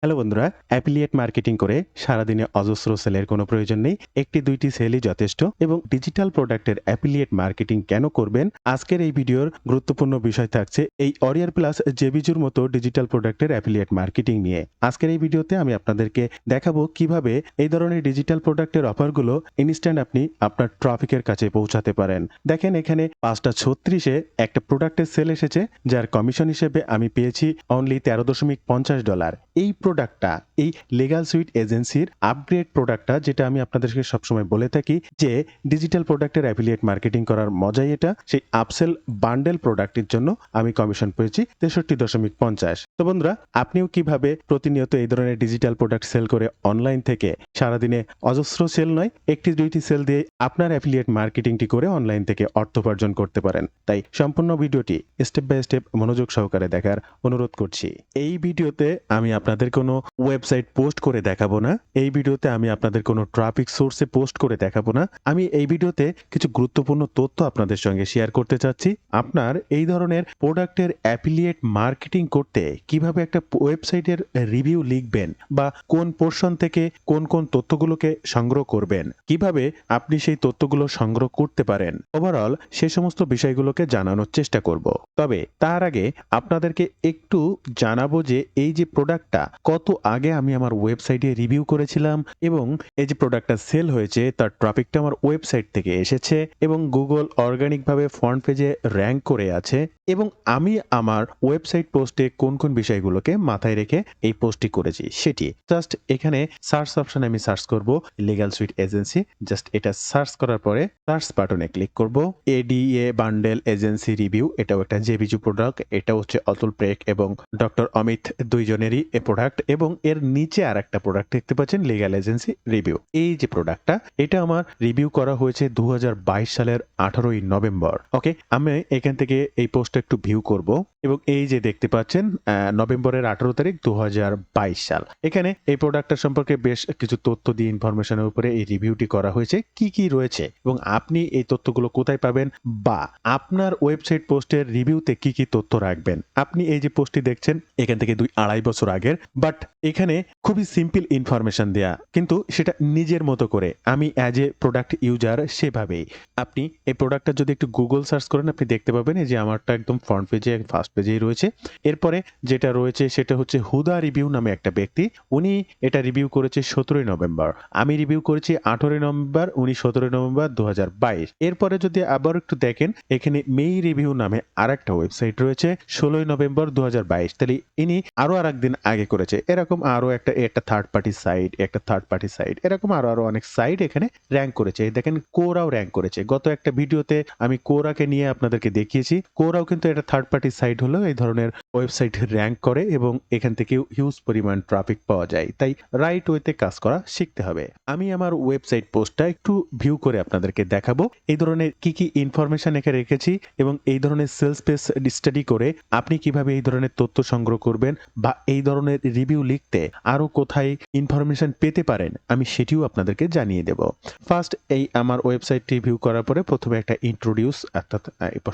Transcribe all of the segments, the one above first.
Hello বন্ধুরা, affiliate marketing করে সারাদিনে অজস্র সেলের কোনো প্রয়োজন নেই। একটি দুইটি সেলই যথেষ্ট এবং ডিজিটাল প্রোডাক্টের অ্যাফিলিয়েট মার্কেটিং কেন করবেন? আজকের এই ভিডিওর গুরুত্বপূর্ণ বিষয় থাকছে এই অরিয়ার প্লাস জেবিজুর মতো ডিজিটাল প্রোডাক্টের অ্যাফিলিয়েট মার্কেটিং নিয়ে। আজকের এই ভিডিওতে আমি আপনাদেরকে দেখাবো কিভাবে এই ধরনের ডিজিটাল প্রোডাক্টের অফারগুলো ইনস্ট্যান্ট আপনি আপনার ট্রাফিকের কাছে পৌঁছাতে পারেন। দেখেন এখানে ৫টা ৩৬-এ একটা প্রোডাক্টের সেল এসেছে, যার কমিশন হিসেবে আমি পেয়েছি অনলি $13.50। এই প্রোডাক্টটা এই লিগ্যাল সুইট এজেন্সির আপগ্রেড প্রোডাক্টটা, যেটা আমি আপনাদেরকে সবসময় বলে থাকি যে ডিজিটাল প্রোডাক্টের অ্যাফিলিয়েট মার্কেটিং করার মজাই এটা। সেই আপসেল বান্ডেল প্রোডাক্টের জন্য আমি কমিশন পেয়েছি 63.50। তো বন্ধুরা, আপনিও কিভাবে প্রতিনিয়ত এই ধরনের ডিজিটাল প্রোডাক্ট সেল করে অনলাইন থেকে সারাদিনে অজস্র সেল নয়, একটি দুইটি সেল দিয়ে আপনার অ্যাফিলিয়েট মার্কেটিংটি করে অনলাইন থেকে অর্থ উপার্জন করতে পারেন। তাই সম্পূর্ণ ভিডিওটি স্টেপ বাই স্টেপ মনোযোগ সহকারে দেখার অনুরোধ করছি। এই ভিডিওতে আমি আপনাদের কোনো ওয়েবসাইট পোস্ট করে দেখাবো না। এই ভিডিওতে আমি আপনাদের কোনো ট্রাফিক সোর্সে পোস্ট করে দেখাবো না। আমি এই ভিডিওতে কিছু গুরুত্বপূর্ণ তথ্য আপনাদের সঙ্গে শেয়ার করতে চাচ্ছি। আপনার এই ধরনের প্রোডাক্টের অ্যাফিলিয়েট মার্কেটিং করতে কিভাবে একটা ওয়েবসাইটের রিভিউ লিখবেন বা কোন পোর্শন থেকে কোন কোন তথ্যগুলোকে সংগ্রহ করবেন, কিভাবে আপনি সেই তথ্যগুলো সংগ্রহ করতে পারেন, ওভারঅল সে সমস্ত বিষয়গুলোকে জানানোর চেষ্টা করব। তবে তার আগে আপনাদেরকে একটু জানাবো যে এই যে প্রোডাক্টটা কত আগে আমি আমার ওয়েবসাইটে রিভিউ করেছিলাম এবং এই যে প্রোডাক্টটা সেল হয়েছে তার ট্রাফিকটা আমার ওয়েবসাইট থেকে এসেছে এবং গুগল অর্গানিকভাবে ফ্রন্ট পেজে র্যাঙ্ক করে আছে এবং আমি আমার ওয়েবসাইট পোস্টে কোন কোন বিষয়গুলোকে মাথায় রেখে এই পোস্টটি করেছি সেটি জাস্ট এখানে সার্চ অপশনে আমি সার্চ করব লিগ্যাল সুইট এজেন্সি। জাস্ট এটা সার্চ করার পরে সার্চ বাটনে ক্লিক করব। এডিএ বান্ডেল এজেন্সি রিভিউ, এটাও একটা জেবিজু প্রোডাক্ট। এটা হচ্ছে অতুল প্রেক এবং ডক্টর অমিত দুইজনেরই এ প্রোডাক্ট এবং এর নিচে আর একটা প্রোডাক্ট দেখতে পাচ্ছেন লিগ্যাল এজেন্সি রিভিউ। এই যে প্রোডাক্টটা, এটা আমার রিভিউ করা হয়েছে 2022 সালের 18ই নভেম্বর। ওকে, আমি এখান থেকে এই পোস্টটা একটু ভিউ করব এবং এই যে দেখতে পাচ্ছেন নভেম্বরের 18 তারিখ 2022 সাল। এখানে এই প্রোডাক্টটা সম্পর্কে বেশ কিছু তথ্য দিয়ে ইনফরমেশনের উপরে এই রিভিউটি করা হয়েছে, কি কি রয়েছে এবং আপনি এই তথ্যগুলো কোথায় পাবেন বা আপনার ওয়েবসাইট পোস্টের রিভিউতে কি কি তথ্য রাখবেন। আপনি এই যে পোস্টটি দেখছেন এখান থেকে 2-2.5 বছর আগের, বাট এখানে খুবই সিম্পল ইনফরমেশন দেয়া, কিন্তু সেটা নিজের মতো করে আমি অ্যাজ এ প্রোডাক্ট ইউজার সেভাবেই। আপনি এই প্রোডাক্টটা যদি একটু গুগল সার্চ করেন আপনি দেখতে পাবেন এই যে আমারটা একদম ফ্রন্ট পেজে ফার্স্ট পেজেই রয়েছে। এরপরে যেটা রয়েছে সেটা হচ্ছে হুদা রিভিউ নামে একটা ব্যক্তি, উনি এটা রিভিউ করেছে 17ই নভেম্বর, আমি রিভিউ করেছি 18ই নভেম্বর, উনি 17ই নভেম্বর 2022। এরপরে যদি আবার একটু দেখেন এখানে মেই রিভিউ নামে আরেকটা ওয়েবসাইট রয়েছে 16ই নভেম্বর 2022, তাহলে ইনি আরো আরেকদিন আগে করেছে। এরকম আরো একটা থার্ড পার্টি সাইট, এরকম আরো অনেক সাইট এখানে র্যাঙ্ক করেছে। দেখেন কোরাও র্যাঙ্ক করেছে। গত একটা ভিডিওতে আমি কোরাকে নিয়ে আপনাদেরকে দেখিয়েছি। কোরাও কিন্তু এটা থার্ড পার্টি সাইট হলেও এই ধরনের ওয়েবসাইট র্যাঙ্ক করে এবং এখান থেকে হিউজ পরিমাণ ট্রাফিক পাওয়া যায়। তাই রাইট ওয়েতে কাজ করা শিখতে হবে। আমি আমার ওয়েবসাইট পোস্টটা একটু ভিউ করে আপনাদেরকে দেখাবো এই ধরনের কি কি ইনফরমেশন এখানে রেখেছি এবং এই ধরনের সেলস পেজ স্টাডি করে আপনি কিভাবে এই ধরনের তথ্য সংগ্রহ করবেন বা এই ধরনের রিভিউ লিখতে আরো কোথায় ইনফরমেশন পেতে পারেন আমি সেটিও আপনাদেরকে জানিয়ে দেব। ফার্স্ট এই আমার ওয়েবসাইটটি ভিউ করার পরে প্রথমে একটা ইন্ট্রোডিউস, অর্থাৎ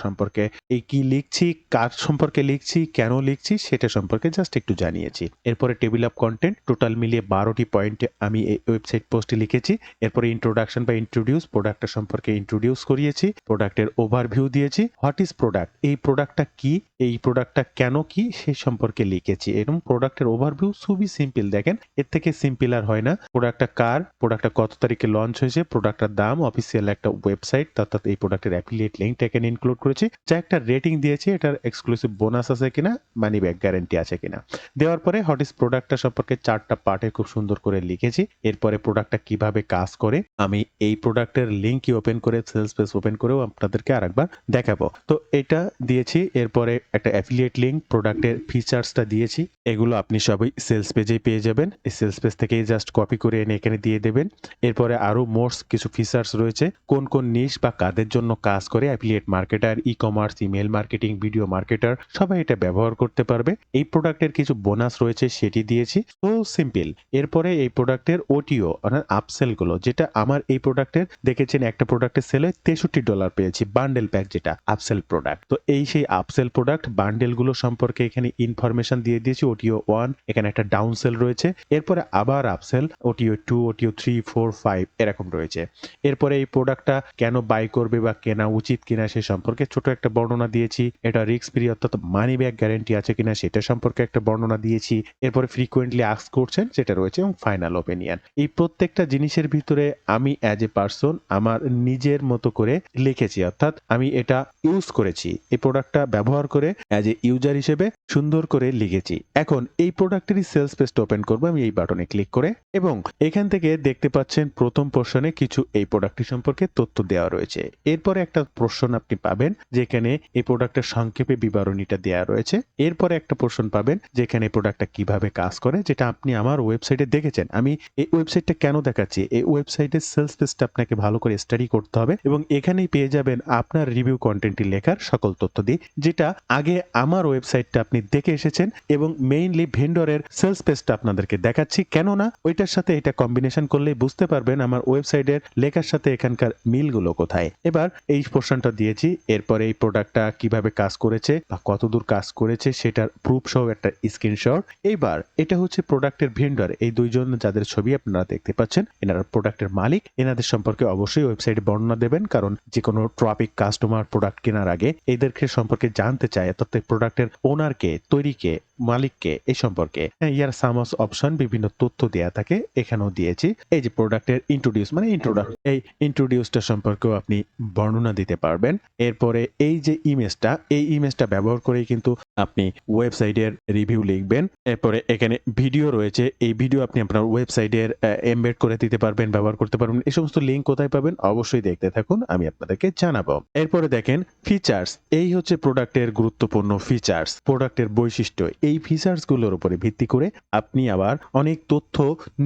সম্পর্কে এই কি লিখছি, কার সম্পর্কে লিখছি, কেন লিখছি সেটা সম্পর্কে জাস্ট একটু জানিয়েছি। এরপরে টেবিল অফ কন্টেন্ট টোটাল মিলিয়ে 12টি পয়েন্টে আমি এই ওয়েবসাইট পোস্টে লিখেছি। এরপরে ইন্ট্রোডাকশন বা ইন্ট্রোডিউস, প্রোডাক্টের সম্পর্কে ইন্ট্রোডিউস করিয়েছি, প্রোডাক্টের ওভারভিউ দিয়েছি, হোয়াট ইজ প্রোডাক্ট, এই প্রোডাক্টটা কি, এই প্রোডাক্টটা কেন কি সেই সম্পর্কে লিখেছি। এরকম প্রোডাক্টের ওভারভিউ খুবই সিম্পল, দেখেন এর থেকে সিম্পল আর হয় না। প্রোডাক্টটা কার, প্রোডাক্টটা কত তারিখে লঞ্চ হয়েছে, প্রোডাক্টটার দাম, অফিসিয়াল একটা ওয়েবসাইট, অর্থাৎ এই প্রোডাক্টের অ্যাফিলিয়েট লিঙ্কটা এখানে ইনক্লুড করেছি, যা একটা রেটিং দিয়েছি, এটার এক্সক্লুসিভ বোনাস আছে কিনা, মানি ব্যাক গ্যারান্টি আছে কিনা। দেওয়ার পরে হোয়াট ইজ প্রোডাক্টটা সম্পর্কে 4টা পার্টে খুব সুন্দর করে লিখেছি। এরপরে প্রোডাক্টটা কিভাবে কাজ করে আমি এই প্রোডাক্টের লিঙ্কই ওপেন করে সেলস পেজ ওপেন করেও আপনাদেরকে আরেকবার দেখাবো। তো এটা দিয়েছি। এরপরে একটা অ্যাফিলিয়েট লিঙ্ক, প্রোডাক্টের ফিচার্সটা দিয়েছি, এগুলো আপনি সবই সেলস পেজেই পেয়ে যাবেন। এই সেলস পেজ থেকেই জাস্ট কপি করে এনে এখানে দিয়ে দেবেন। এরপরে আরো মোর কিছু ফিচার্স রয়েছে, কোন কোন নিশ বা কাদের জন্য কাজ করে affiliate marketer, e commerce, email marketing, video marketer সবাই এটা ব্যবহার ব্যবহার করতে পারবে। এই প্রোডাক্টের কিছু বোনাস রয়েছে সেটি দিয়েছি। তো সিম্পল। এরপরে এই প্রোডাক্টের ওটিও অর্থাৎ আপসেল গুলো, যেটা আমার এই প্রোডাক্টের দেখেছেন একটা প্রোডাক্টের সেলে $63 পেয়েছি, বান্ডেল প্যাক যেটা আপসেল প্রোডাক্ট। তো এই সেই আপসেল প্রোডাক্ট বান্ডেল গুলো সম্পর্কে এখানে ইনফরমেশন দিয়ে দিয়েছি। ওটিও 1, এখানে একটা ডাউন সেল রয়েছে, এরপরে আবার আপসেল ওটিও 2, ওটিও 3, 4, 5 এরকম রয়েছে। এরপরে এই প্রোডাক্টটা কেন বাই করবে বা কেনা উচিত কিনা সে সম্পর্কে ছোট একটা বর্ণনা দিয়েছি। এটা রিস্ক ফ্রি অর্থাৎ মানি ব্যাক গ্যারান্টি আছে কিনা সেটা সম্পর্কে একটা বর্ণনা দিয়েছি। এরপরে ফ্রিকোয়েন্টলি আস্ক করছেন সেটা রয়েছে এবং ফাইনাল ওপিনিয়ন। এই প্রত্যেকটা জিনিসের ভিতরে আমি অ্যাজ এ পারসন আমার নিজের মতো করে লিখেছি, অর্থাৎ আমি এটা ইউজ করেছি, এই প্রোডাক্টটা ব্যবহার করে অ্যাজ এ ইউজার হিসেবে সুন্দর করে লিখেছি। এখন এই প্রোডাক্টেরই সেলস পেজটা ওপেন করবো আমি এই বাটনে ক্লিক করে, এবং এখান থেকে দেখতে পাচ্ছেন প্রথম পোর্শনে কিছু এই প্রোডাক্টটি সম্পর্কে তথ্য দেওয়া রয়েছে। এরপরে একটা পোর্শন আপনি পাবেন যেখানে এই প্রোডাক্টের সংক্ষেপে বিবরণীটা দেওয়া রয়েছে। এরপরে একটা পোর্শন পাবেন যেখানে এই প্রোডাক্টটা কিভাবে কাজ করে, যেটা আপনি আমার ওয়েবসাইটে দেখেছেন। আমি এই ওয়েবসাইটটা কেন দেখাচ্ছি, এই ওয়েবসাইটের সেলস পেজটা আপনাকে ভালো করে স্টাডি করতে হবে এবং এখানেই পেয়ে যাবেন আপনার রিভিউ কন্টেন্টটি লেখার সকল তথ্য দিয়ে, যেটা আগে আমার ওয়েবসাইটটা আপনি দেখে এসেছেন এবং মেইনলি ভেন্ডরের সেলস পেজটা আপনাদেরকে দেখাচ্ছি। কেননা ওইটার সাথে এটা কম্বিনেশন করলেই বুঝতে পারবেন আমার ওয়েবসাইটের লেখার সাথে এখানকার মিলগুলো কোথায়। এবার এই পোর্শনটা দিয়েছি, এরপরে এই প্রোডাক্টটা কিভাবে কাজ করেছে বা কতদূর কাজ করেছে সেটার প্রুফ সহ একটা স্ক্রিনশট। এইবার এটা হচ্ছে প্রোডাক্টের ভেন্ডর, এই দুইজন যাদের ছবি আপনারা দেখতে পাচ্ছেন এনারা প্রোডাক্টের মালিক। এনাদের সম্পর্কে অবশ্যই ওয়েবসাইটে বর্ণনা দেবেন, কারণ যে কোনো ট্রাফিক কাস্টমার প্রোডাক্ট কেনার আগে এদেরকে সম্পর্কে জানতে চায়, অর্থাৎ প্রোডাক্টের ওনারকে, তৈরিকে, মালিককে, এই সম্পর্কে ইয়ার সামস অপশন বিভিন্ন তথ্য দেয়া থাকে, এখানেও দিয়েছি। এই যে প্রোডাক্টের ইন্ট্রোডিউস মানে ইন্ট্রোডাক্ট, এই ইন্ট্রোডিউসটা সম্পর্কেও আপনি বর্ণনা দিতে পারবেন। এরপরে এই যে ইমেজটা, এই ইমেজটা ব্যবহার করেই কিন্তু আপনি ওয়েবসাইটের রিভিউ লিখবেন। এরপরে এখানে ভিডিও রয়েছে, এই ভিডিও আপনি আপনার ওয়েবসাইটের এমবেড করে দিতে পারবেন, ব্যবহার করতে পারবেন। এই সমস্ত লিঙ্ক কোথায় পাবেন অবশ্যই দেখতে থাকুন, আমি আপনাদেরকে জানাবো। এরপরে দেখেন ফিচার্স, এই হচ্ছে প্রোডাক্টের গুরুত্বপূর্ণ ফিচার্স, প্রোডাক্টের বৈশিষ্ট্য। এই ফিচার্স গুলোর উপরে ভিত্তি করে আপনি আবার অনেক তথ্য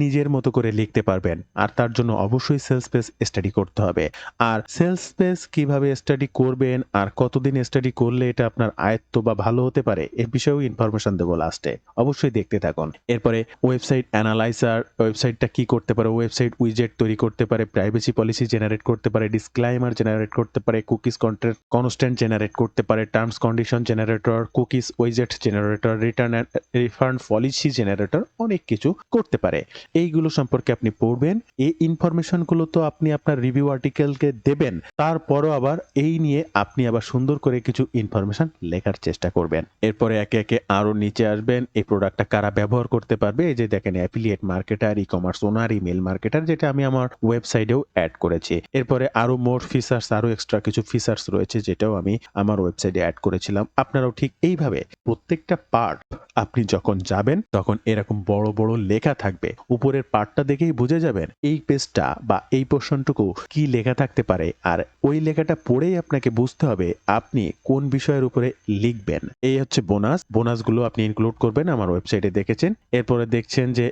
নিজের মতো করে লিখতে পারবেন, আর তার জন্য অবশ্যই সেলস পেজ স্টাডি করতে হবে। আর সেলস পেজ কিভাবে স্টাডি করবেন আর কতদিন স্টাডি করলে এটা আপনার আয়ত্ত বা ভালো হতে পারে এ বিষয়েও ইনফরমেশন দেবো লাস্টে, অবশ্যই দেখতে থাকুন। এরপরে ওয়েবসাইট অ্যানালাইজার, ওয়েবসাইটটা কি করতে পারে, ওয়েবসাইট উইজেট তৈরি করতে পারে, প্রাইভেসি পলিসি জেনারেট করতে পারে, ডিসক্লাইমার জেনারেট করতে পারে, কুকিজ কনস্ট্যান্ট জেনারেট করতে পারে, টার্মস কন্ডিশন জেনারেটর, কুকিজ উইজেট generator, return and refund policy generator, অনেক কিছু করতে পারে। এইগুলো সম্পর্কে আপনি পড়বেন। এই ইনফরমেশনগুলো তো আপনি আপনার রিভিউ আর্টিকেলকে দেবেন, তারপরও আবার এই নিয়ে আপনি আবার সুন্দর করে কিছু ইনফরমেশন লেখার চেষ্টা করবেন। এরপরে একে একে আরো নিচে আসবেন, এই প্রোডাক্টটা কারা ব্যবহার করতে পারবে, এই যে দেখেন অ্যাফিলিয়েট মার্কেটার, ই কমার্স ওনার, ইমেল মার্কেটার, যেটা আমি আমার ওয়েবসাইটেও অ্যাড করেছি। এরপরে আরো মোর ফিচার্স, আরো এক্সট্রা কিছু ফিচার্স রয়েছে যেটাও আমি আমার ওয়েবসাইটে অ্যাড করেছিলাম। আপনারাও ঠিক এইভাবে প্রত্যেকটা পার্ট আপনি যখন যাবেন তখন এরকম বড় বড় লেখা থাকবে, উপরের পার্টটা দেখেই বুঝে যাবেন এই পেজটা বা এই পোর্শনটুকু কি লেখা থাকতে পারে, আর ওই লেখাটা পড়েই আপনাকে বুঝতে হবে আপনি কোন বিষয়ের উপরে লিখবেন। এই হচ্ছে বোনাসগুলো আপনি ইনক্লুড করবেন, আমার ওয়েবসাইটে দেখেছেন। এরপরে দেখছেন যে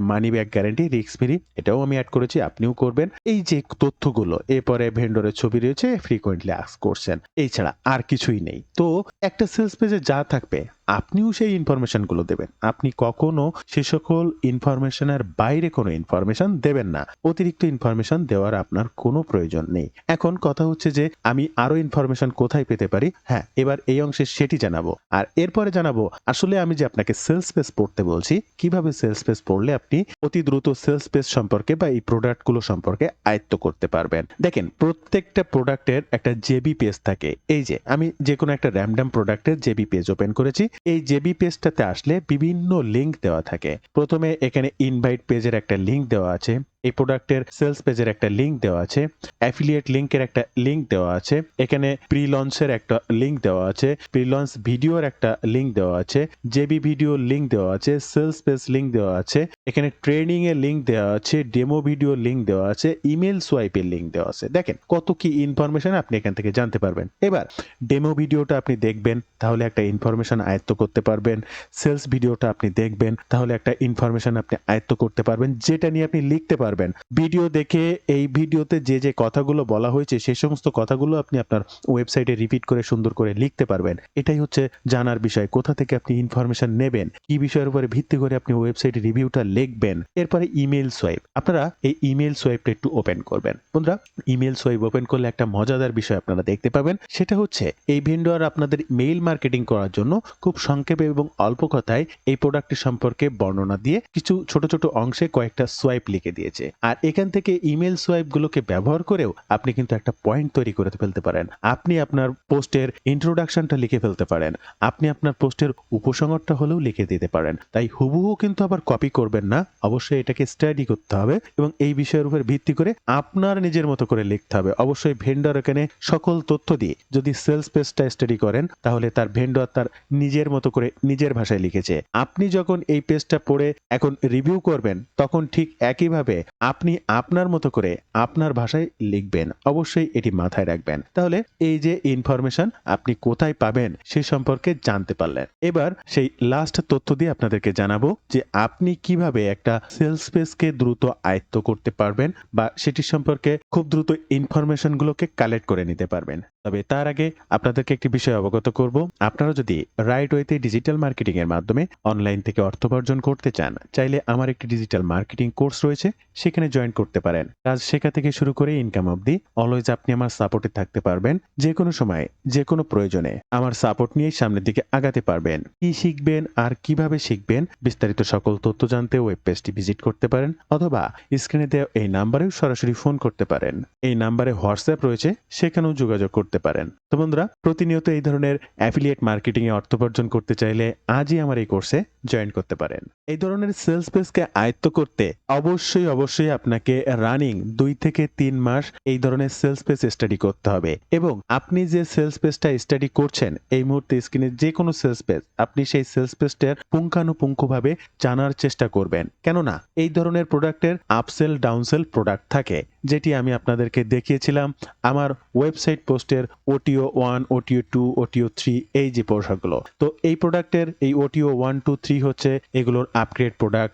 money back guarantee, risk free, এটাও আমি অ্যাড করেছি, আপনিও করবেন। এই যে তথ্যগুলো, এরপরে ভেন্ডরের ছবি রয়েছে, ফ্রিকোয়েন্টলি আস্ক করছেন, এই ছাড়া আর কিছুই নেই। তো একটা সেলস পেজে যা থাকবে আপনিও সেই ইনফরমেশনগুলো দেবেন। আপনি কখনো সে সকল ইনফরমেশনের বাইরে কোনো ইনফরমেশন দেবেন না, অতিরিক্ত ইনফরমেশন দেওয়ার আপনার কোনো প্রয়োজন নেই। এখন কথা হচ্ছে যে আমি আরো ইনফরমেশন কোথায় পেতে পারি, হ্যাঁ এবার এই অংশে সেটি জানাবো। আর এরপরে জানাবো আসলে আমি যে আপনাকে সেলস পেজ পড়তে বলছি, কিভাবে সেলস পেজ পড়লে আপনি অতি দ্রুত সেলস পেজ সম্পর্কে বা এই প্রোডাক্টগুলো সম্পর্কে আয়ত্ত করতে পারবেন। দেখেন প্রত্যেকটা প্রোডাক্টের একটা জেবি পেজ থাকে। এই যে আমি যে কোনো একটা র্যান্ডম প্রোডাক্টের জেবি পেজ ওপেন করেছি, এই জেবি পেজটাতে আসলে বিভিন্ন লিঙ্ক দেওয়া থাকে। প্রথমে এখানে ইনভাইট পেজের একটা লিঙ্ক দেওয়া আছে, এই প্রোডাক্টের সেলস পেজের একটা লিঙ্ক দেওয়া আছে, অ্যাফিলিয়েট লিঙ্কের একটা লিঙ্ক দেওয়া আছে, এখানে প্রি লঞ্চের একটা লিঙ্ক দেওয়া আছে, প্রি লঞ্চ ভিডিওর একটা লিঙ্ক দেওয়া আছে, জেবি ভিডিও লিঙ্ক দেওয়া আছে, সেলস পেজ লিঙ্ক দেওয়া আছে, এখানে ট্রেনিং এর লিঙ্ক দেওয়া আছে, ডেমো ভিডিও লিঙ্ক দেওয়া আছে, ইমেল সোয়াইপের লিঙ্ক দেওয়া আছে। দেখেন কত কি ইনফরমেশন আপনি এখান থেকে জানতে পারবেন। এবার ডেমো ভিডিওটা আপনি দেখবেন, তাহলে একটা ইনফরমেশন আয়ত্ত করতে পারবেন। সেলস ভিডিওটা আপনি দেখবেন, তাহলে একটা ইনফরমেশন আপনি আয়ত্ত করতে পারবেন, যেটা নিয়ে আপনি লিখতে পারবেন। পারবেন। ভিডিও দেখে এই ভিডিওতে যে কথাগুলো বলা হয়েছে সেই সমস্ত কথাগুলো আপনি আপনার ওয়েবসাইটে রিপিট করে সুন্দর করে লিখতে পারবেন। এটাই হচ্ছে জানার বিষয়। কোথা থেকে আপনি ইনফরমেশন নেবেন, কি বিষয়ের উপরে ভিত্তি করে আপনি ওয়েবসাইটে রিভিউটা লিখবেন। এরপরে ইমেইল সোয়াইপ। আপনারা এই ইমেইল সোয়াইপটা একটু ওপেন করবেন। বন্ধুরা, ইমেইল সোয়াইপ ওপেন করলে একটা মজাদার বিষয় আপনারা দেখতে পাবেন। সেটা হচ্ছে এই ভেন্ডর আপনাদের মেইল মার্কেটিং করার জন্য খুব সংক্ষেপে এবং অল্প কথায় এই প্রোডাক্টের সম্পর্কে বর্ণনা দিয়ে কিছু ছোট ছোট অংশে কয়েকটা সোয়াইপ লিখে দিয়েছে। আর এখান থেকে ইমেইল সোয়াইপ গুলোকে ব্যবহার করেও আপনি কিন্তু একটা পয়েন্ট তৈরি করে ফেলতে পারেন। আপনি আপনার পোস্টের ইন্ট্রোডাকশনটা লিখে ফেলতে পারেন। আপনি আপনার পোস্টের উপসংহারটা হলেও লিখে দিতে পারেন। তাই হুবহু কিন্তু আবার কপি করবেন না, অবশ্যই এটাকে স্টাডি করতে হবে এবং এই বিষয়ের উপর ভিত্তি করে আপনার নিজের মতো করে লিখতে হবে। অবশ্যই ভেন্ডর এখানে সকল তথ্য দিয়ে যদি সেলস পেজটা স্টাডি করেন তাহলে তার ভেন্ডর তার নিজের মতো করে নিজের ভাষায় লিখেছে। আপনি যখন এই পেজটা পড়ে এখন রিভিউ করবেন তখন ঠিক একইভাবে আপনি আপনার মতো করে আপনার ভাষায় লিখবেন। অবশ্যই এটি মাথায় রাখবেন। তাহলে এই যে ইনফরমেশন আপনি কোথায় পাবেন সে সম্পর্কে জানতে পারলেন। এবার সেই লাস্ট তথ্য দিয়ে আপনাদেরকে জানাবো যে আপনি কিভাবে একটা সেলস পেজকে দ্রুত আয়ত্ত করতে পারবেন বা সেটি সম্পর্কে খুব দ্রুত ইনফরমেশন গুলোকে কালেক্ট করে নিতে পারবেন। তবে তার আগে আপনাদেরকে একটি বিষয় অবগত করব। আপনারা যদি রাইট ওয়েতে ডিজিটাল মার্কেটিং এর মাধ্যমে অনলাইন থেকে অর্থ উপার্জন করতে চান, চাইলে আমার একটি ডিজিটাল মার্কেটিং কোর্স রয়েছে, সেখানে জয়েন করতে পারেন। কাজ শেখা থেকে শুরু করে ইনকাম অবধি অলওয়েজ আপনি আমার সাপোর্টে থাকতে পারবেন। যে কোনো সময় যে কোনো প্রয়োজনে আমার সাপোর্ট নিয়ে সামনের দিকে আগাতে পারবেন। কি শিখবেন আর কিভাবে শিখবেন বিস্তারিত সকল তথ্য জানতে ওয়েব পেজটি ভিজিট করতে পারেন অথবা স্ক্রিনে দেওয়া এই নাম্বারেও সরাসরি ফোন করতে পারেন। এই নাম্বারে হোয়াটসঅ্যাপ রয়েছে, সেখানেও যোগাযোগ করতে পারেন। তো বন্ধুরা, প্রতিনিয়ত এই ধরনের অ্যাফিলিয়েট মার্কেটিং এ অর্থ উপার্জন করতে চাইলে আজই আমার এই কোর্সে জয়েন করতে পারেন। এই ধরনের সেলস পেজকে আয়ত্ত করতে অবশ্যই আপনাকে রানিং 2 থেকে 3 মাস এই ধরনের সেলস পেজ স্টাডি করতে হবে এবং আপনি যে সেলস পেজটা স্টাডি করছেন এই মুহূর্তে স্ক্রিনে যে কোনো সেলস পেজ, আপনি সেই সেলস পেজটার পুঙ্খানুপুঙ্খভাবে জানার চেষ্টা করবেন। কেননা এই ধরনের প্রোডাক্টের আপসেল ডাউনসেল প্রোডাক্ট থাকে, যেটি আমি আপনাদেরকে দেখিয়েছিলাম আমার ওয়েবসাইট পোস্টের ওটিও 1, ওটিও 2, ওটিও 3 এই যে পোশাকগুলো। তো এই প্রোডাক্টের এই ওটিও 1, 2, 3 হচ্ছে এগুলোর আপগ্রেড প্রোডাক্ট,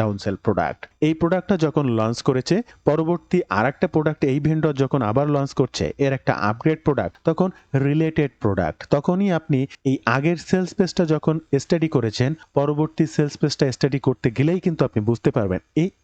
ডাউনসেল প্রোডাক্ট। এই প্রোডাক্টটা যখন লঞ্চ করেছে, পরবর্তী আরেকটা প্রোডাক্ট এই ভেন্ডর যখন আবার লঞ্চ করছে এর একটা আপগ্রেড প্রোডাক্ট, তখন রিলেটেড প্রোডাক্ট। তখনই আপনি এই আগের সেলস পেজটা যখন স্টাডি করেছেন, পরবর্তী সেলস পেজটা স্টাডি করতে গেলেই কিন্তু আপনি বুঝতে পারবেন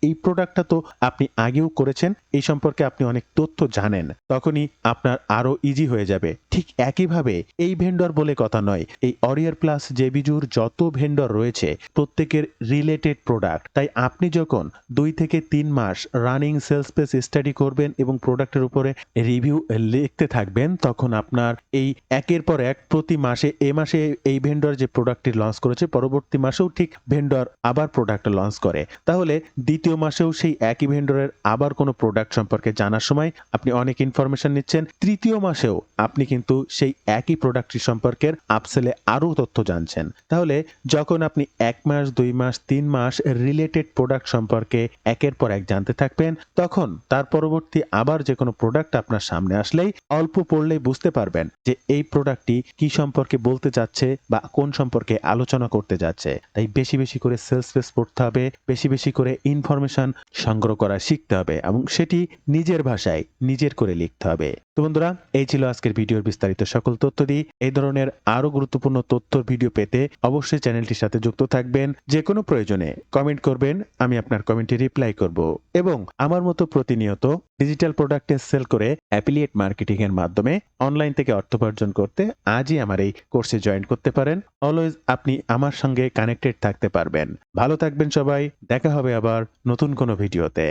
এই প্রোডাক্টটা তো আপনি আগেও করেছেন, এই সম্পর্কে আপনি অনেক তথ্য জানেন। তখনই আপনার আরো ইজি হয়ে যাবে। ঠিক একইভাবে এই ভেন্ডর বলে কথা নয়, এই অরিয়ার প্লাস জেবিজুর যত ভেন্ডর রয়েছে প্রত্যেকের রিলেটেড প্রোডাক্ট। তাই আপনি যখন 2 থেকে 3 মাস রানিং সেলস পেজ স্টাডি করবেন এবং প্রোডাক্টের উপরে রিভিউ লিখতে থাকবেন, তখন আপনার এই একের পর এক প্রতি মাসে, এ মাসে এই ভেন্ডর যে প্রোডাক্টটি লঞ্চ করেছে পরবর্তী মাসেও ঠিক ভেন্ডর আবার প্রোডাক্ট লঞ্চ করে, তাহলে দ্বিতীয় মাসেও সেই একই ভেন্ডরের আবার কোনো প্রোডাক্ট সম্পর্কে জানার সময় আপনি অনেক ইনফরমেশন নিচ্ছেন। তৃতীয় মাসেও আপনি কিন্তু সেই একই প্রোডাক্টটি সম্পর্কের আপসেলে আরও তথ্য জানছেন। তাহলে যখন আপনি 1 মাস, 2 মাস, 3 মাস রিলেটেড প্রোডাক্ট সম্পর্কে একের পর এক জানতে থাকবেন, তখন তার পরবর্তী আবার যে কোনো প্রোডাক্ট আপনার সামনে আসলেই অল্প পড়লেই বুঝতে পারবেন যে এই প্রোডাক্টটি কি সম্পর্কে বলতে যাচ্ছে বা কোন সম্পর্কে আলোচনা করতে যাচ্ছে। তাই বেশি বেশি করে সেলস পেজ পড়তে হবে, বেশি করে ইনফরমেশন সংগ্রহ করা শিখতে হবে এবং সেটি নিজের ভাষায় নিজের করে লিখতে হবে। তো বন্ধুরা, এই ছিল আজকের ভিডিওর বিস্তারিত সকল তথ্য দিয়ে। এই ধরনের আরো গুরুত্বপূর্ণ তথ্যর ভিডিও পেতে অবশ্যই চ্যানেলটির সাথে যুক্ত থাকবেন। যে কোনো প্রয়োজনে কমেন্ট করবেন, আমি আপনার কমেন্টে রিপ্লাই করব এবং আমার মতো প্রতিনিয়ত ডিজিটাল প্রোডাক্টে সেল করে অ্যাফিলিয়েট মার্কেটিং এর মাধ্যমে অনলাইন থেকে অর্থ উপার্জন করতে আজই আমার এই কোর্সে জয়েন করতে পারেন। অলওয়েজ আপনি আমার সঙ্গে কানেক্টেড থাকতে পারবেন। ভালো থাকবেন সবাই, দেখা হবে আবার নতুন কোনো ভিডিওতে।